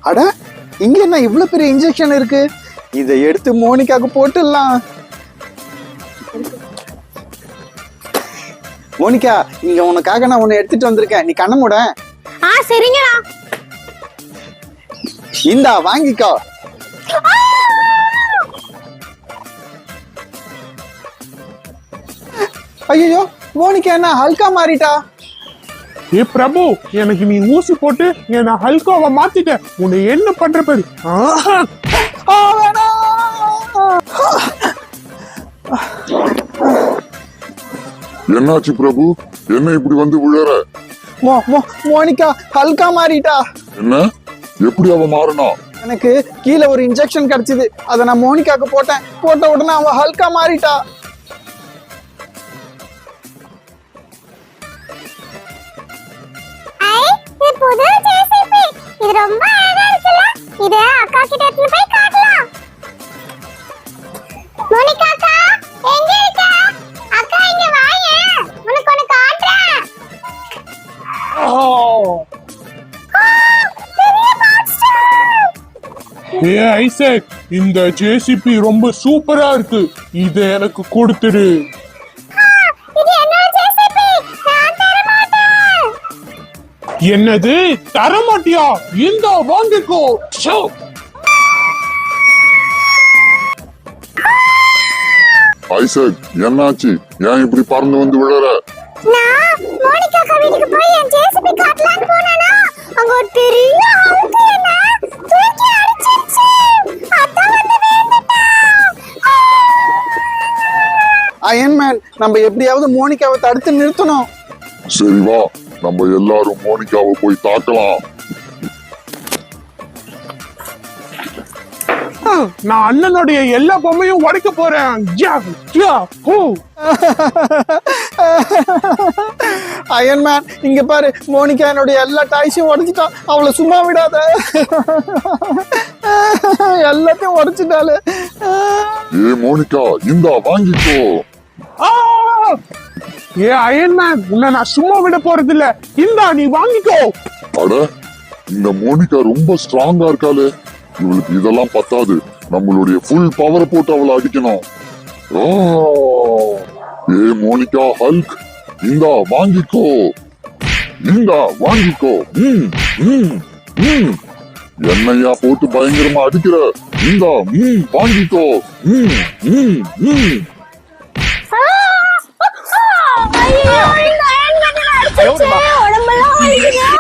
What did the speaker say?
அட இங்க என்ன இவ்வளவு பெரிய இன்ஜெக்ஷன் இருக்கு, இதை எடுத்து மோனிகாக்கு போட்டுடலாம். மோனிகா, இங்க உனக்காக நான் உன்னை எடுத்துட்டு வந்திருக்கேன், நீ கண்ண மூட. சரிங்கடா. இந்தா வாங்கிக்கோ. ஐயோ, மோனிகா என்ன ஹல்கா மாறிட்டா? ஏ பிரபு, எனக்கு நீ ஊசி போட்டு என்ன ஹல்காவை மாத்திட்ட. உன்னை என்ன பண்ற பேரு? என்னாச்சு பிரபு, என்ன இப்படி வந்து விழற? மோனிகா ஹல்கா மாறிட்டா. என்ன, எப்படி அவ மாறினா? எனக்கு கீழே ஒரு இன்ஜெக்ஷன் கிடைச்சது, அதை நான் மோனிகாக்கு போட்டேன். போட்ட உடனே அவ ஹல்கா மாறிட்டா. புது ஜேசிபி இது ரொம்ப அழகா இருக்குல. இத அக்கா கிட்ட எடுத்து போய் காட்டலாம். மோனிகா அக்கா, எங்க இருக்க? அக்கா இங்க வாயே, உனக்கு ஒன்னு காட்றேன். ஏ ஐசக், இந்த ஜேசிபி ரொம்ப சூப்பரா இருக்கு, இத எனக்கு கொடுத்துடு. இது என்னோட ஜேசிபி, நான் தர மாட்டேன். என்னது, தரமாட்டியா? இந்த வாங்கிக்கோ. ஐசக், என்னாச்சு? ஏன் இப்படி பறந்து வந்து விழற? நான் மோனிகா அக்கா வீட்டுக்கு போய் என் ஜேசிபி காட்டலாம்னு போனேனா, அங்க ஒரு பெரிய ஹல்க் என்ன தூக்கி அடிச்சிருச்சு. அதான் வந்து விழுந்துட்டேன். அயன்மேன், நம்ம எப்படியாவது மோனிகாவை தடுத்து நிறுத்தணும். சரி வா, நம்ம எல்லாரும் மோனிகாவை போய் தாக்கலாம். நான் அண்ணனுடைய எல்லா பொம்மையும் உடைக்க போறேன். அயன்மேன், இங்க பாரு, மோனிகா என்னுடைய எல்லா டாய்ஸையும் உடைச்சிட்டா. அவளை சும்மா விடாத. எல்லாத்தையும் உடைச்சிட்டாளு. ஏ மோனிகா, இந்தா வாங்கிக்கோ. ஏ அயன்மேன், உன்னை நான் சும்மா விட போறது இல்ல. இந்தா நீ வாங்கிக்கோ. அட, இந்த மோனிகா ரொம்ப ஸ்ட்ராங்கா இருக்காளே, இவளுக்கு இதெல்லாம் பத்தாது. நம்மளுடைய ஃபுல் பவரை போட்டு அவளை அடிக்கணும். ஏ மோனிகா ஹல்க், இந்தா வாங்கிக்கோ. இந்தா வாங்கிக்கோ. என்னையா போட்டு பயங்கரமா அடிக்கிற? இந்தா வாங்கிக்கோ. ஐயோ, இந்த அயன் கட்டில அடிச்சிருச்சு. உடம்பெல்லாம் வலிக்குது.